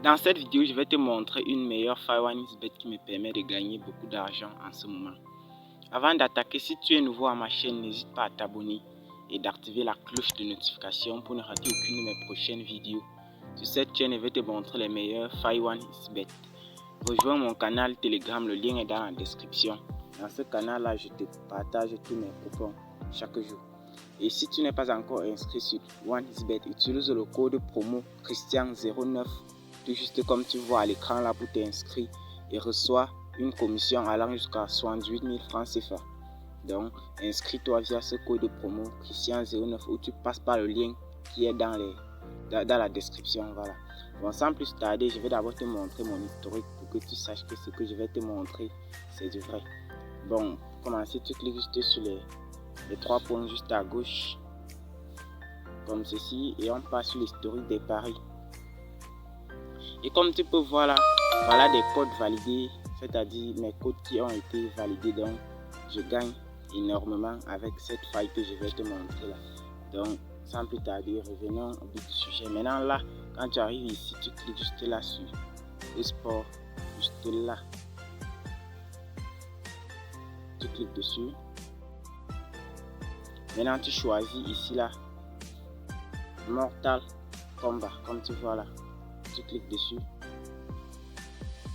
Dans cette vidéo, je vais te montrer une meilleure faille OneXBet qui me permet de gagner beaucoup d'argent en ce moment. Avant d'attaquer, si tu es nouveau à ma chaîne, n'hésite pas à t'abonner et d'activer la cloche de notification pour ne rater aucune de mes prochaines vidéos. Sur cette chaîne, je vais te montrer les meilleures failles OneXBet. Rejoins mon canal Telegram, le lien est dans la description. Dans ce canal-là, je te partage tous mes coupons chaque jour. Et si tu n'es pas encore inscrit sur OneXBet, utilise le code promo Christian09, tout juste comme tu vois à l'écran là pour t'inscrire et reçois une commission allant jusqu'à 78 000 francs CFA. Donc, inscris-toi via ce code promo Christian09 ou tu passes par le lien qui est dans la description. Voilà. Bon, sans plus tarder, je vais d'abord te montrer mon historique pour que tu saches que ce que je vais te montrer, c'est du vrai. Bon, pour commencer, tu cliques juste sur les 3 points juste à gauche, comme ceci, et on passe sur l'historique des paris. Et comme tu peux voir là, voilà des codes validés, c'est-à-dire mes codes qui ont été validés. Donc, je gagne énormément avec cette faille que je vais te montrer là. Donc, sans plus tarder, revenons au but du sujet. Maintenant là, quand tu arrives ici, tu cliques juste là sur le sport, juste là. Tu cliques dessus. Maintenant, tu choisis ici là, Mortal Kombat, comme tu vois là. Tu cliques dessus.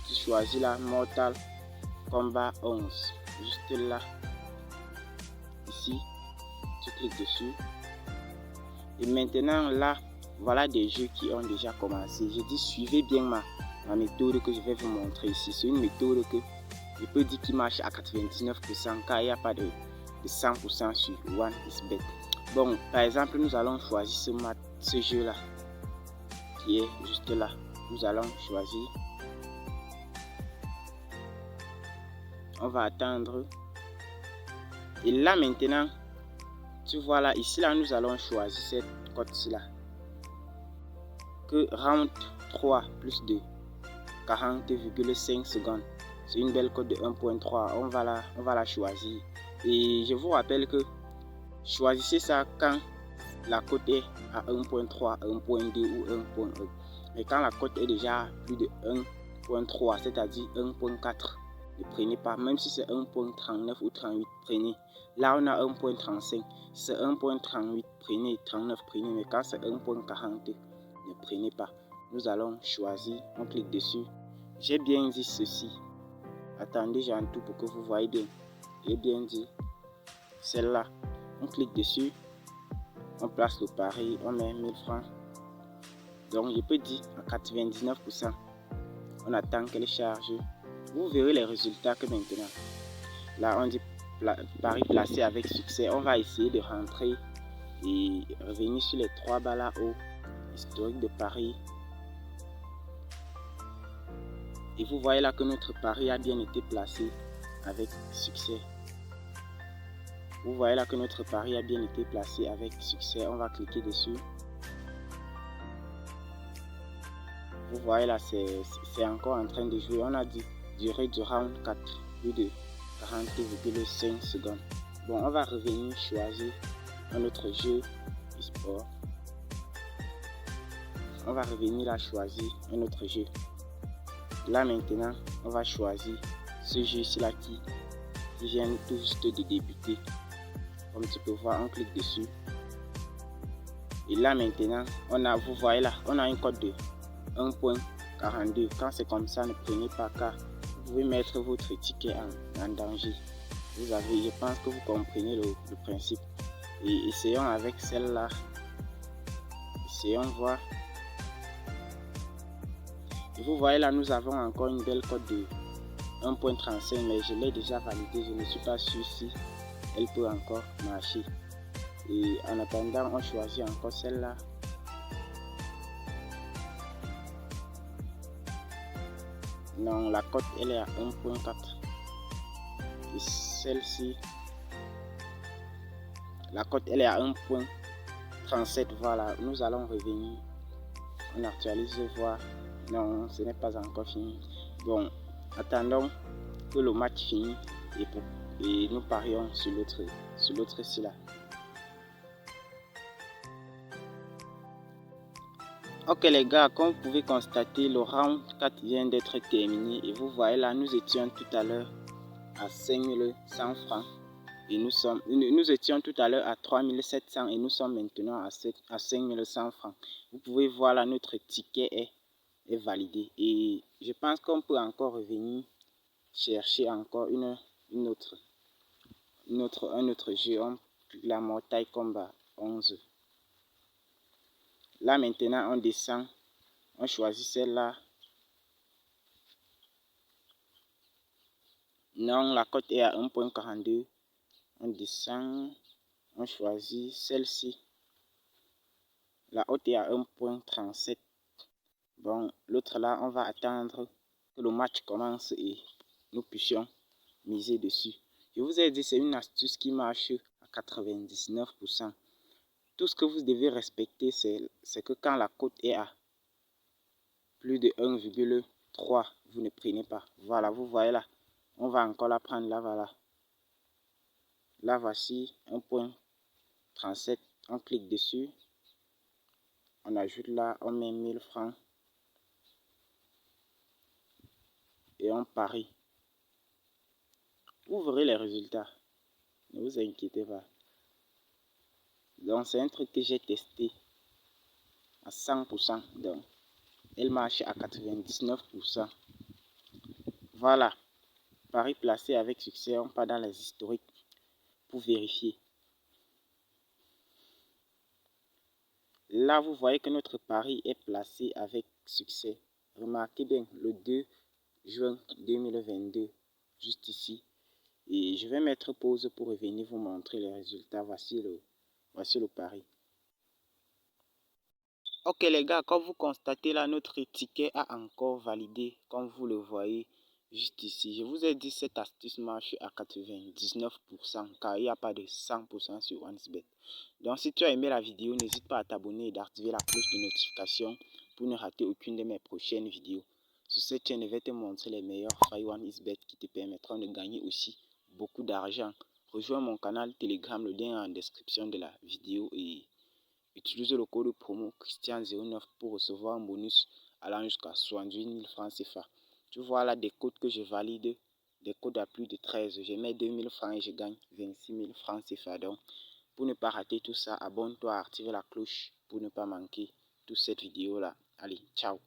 Tu choisis là, Mortal Kombat 11. Juste là. Ici, tu cliques dessus. Et maintenant là, voilà des jeux qui ont déjà commencé. Je dis suivez bien ma méthode que je vais vous montrer ici. C'est une méthode que je peux dire qui marche à 99% car il n'y a pas de 100% sur OneXBet. Bon, par exemple, nous allons choisir ce jeu là qui est juste là. Nous allons choisir. On va attendre. Et là maintenant, tu vois là, ici là, nous allons choisir cette cote-ci là. Que round 3 plus 2, 40,5 secondes. C'est une belle cote de 1.3. On va la choisir. Et je vous rappelle que choisissez ça quand la cote est à 1.3, 1.2 ou 1.1. Mais quand la cote est déjà plus de 1.3, c'est-à-dire 1.4, ne prenez pas. Même si c'est 1.39 ou 38, prenez. Là, on a 1.35. Si c'est 1.38, prenez. 39, prenez. Mais quand c'est 1.40, ne prenez pas. Nous allons choisir. On clique dessus. J'ai bien dit ceci. Attendez, j'ai un tout pour que vous voyez bien. J'ai bien dit celle-là. On clique dessus. On place le pari. On met 1000 francs. Donc, je peux dire à 99%. On attend qu'elle charge. Vous verrez les résultats que maintenant. Là, on dit pari placé avec succès. On va essayer de rentrer et revenir sur les 3 balles là haut. Historique de pari. Et vous voyez là que notre pari a bien été placé avec succès. Vous voyez là que notre pari a bien été placé avec succès. On va cliquer dessus. Vous voyez là, c'est encore en train de jouer. On a dit durée du round 4, plus de 40,5 secondes. Bon, on va revenir choisir un autre jeu e-sport. On va revenir là choisir un autre jeu. Là maintenant, on va choisir ce jeu-ci là qui vient tout juste de débuter. Comme tu peux voir, on clique dessus. Et là maintenant, vous voyez là, on a une cote de 1.42. Quand c'est comme ça, ne prenez pas car vous pouvez mettre votre ticket en danger. Je pense que vous comprenez le principe. Et essayons avec celle-là. Essayons voir. Et vous voyez là, nous avons encore une belle cote de 1.35, mais je l'ai déjà validée. Je ne suis pas sûr si elle peut encore marcher. Et en attendant, on choisit encore celle-là. Non, la cote elle est à 1.4. Et celle-ci, la cote elle est à 1.37. Voilà, nous allons revenir. On actualise, voir. Non, ce n'est pas encore fini. Bon, attendons que le match finisse et nous parions sur l'autre ici là. Ok les gars, comme vous pouvez constater, le round 4 vient d'être terminé et vous voyez là, nous étions tout à l'heure à 5100 francs et nous étions tout à l'heure à 3700 et nous sommes maintenant à 5100 francs. Vous pouvez voir là, notre ticket est validé et je pense qu'on peut encore revenir chercher encore un autre jeu, la Mortal Kombat 11. Là maintenant on descend, on choisit celle-là. Non, la cote est à 1.42. On descend, on choisit celle-ci. La haute est à 1.37. Bon, l'autre là, on va attendre que le match commence et nous puissions miser dessus. Je vous ai dit, c'est une astuce qui marche à 99%. Tout ce que vous devez respecter, c'est que quand la cote est à plus de 1,3, vous ne prenez pas. Voilà, vous voyez là. On va encore la prendre là, voilà. Là, voici 1.37. On clique dessus. On ajoute là, on met 1000 francs. Et on parie. Vous verrez les résultats. Ne vous inquiétez pas. Donc, c'est un truc que j'ai testé à 100%. Donc, elle marche à 99%. Voilà. Pari placé avec succès. On part dans les historiques pour vérifier. Là, vous voyez que notre pari est placé avec succès. Remarquez bien, le 2 juin 2022, juste ici. Et je vais mettre pause pour revenir vous montrer les résultats. Voici le pari. Ok les gars, comme vous constatez là, notre ticket a encore validé, comme vous le voyez juste ici. Je vous ai dit cette astuce marche à 99% car il n'y a pas de 100% sur OneXBet. Donc si tu as aimé la vidéo, n'hésite pas à t'abonner et d'activer la cloche de notification pour ne rater aucune de mes prochaines vidéos. Sur cette chaîne, je vais te montrer les meilleurs failles OneXBet qui te permettront de gagner aussi beaucoup d'argent. Rejoins mon canal Telegram, le lien est en description de la vidéo et utilisez le code promo Christian09 pour recevoir un bonus allant jusqu'à 78 000 francs CFA. Tu vois là des codes que je valide, des codes à plus de 13. Je mets 2000 francs et je gagne 26 000 francs CFA. Donc, pour ne pas rater tout ça, abonne-toi, active la cloche pour ne pas manquer toute cette vidéo là. Allez, ciao.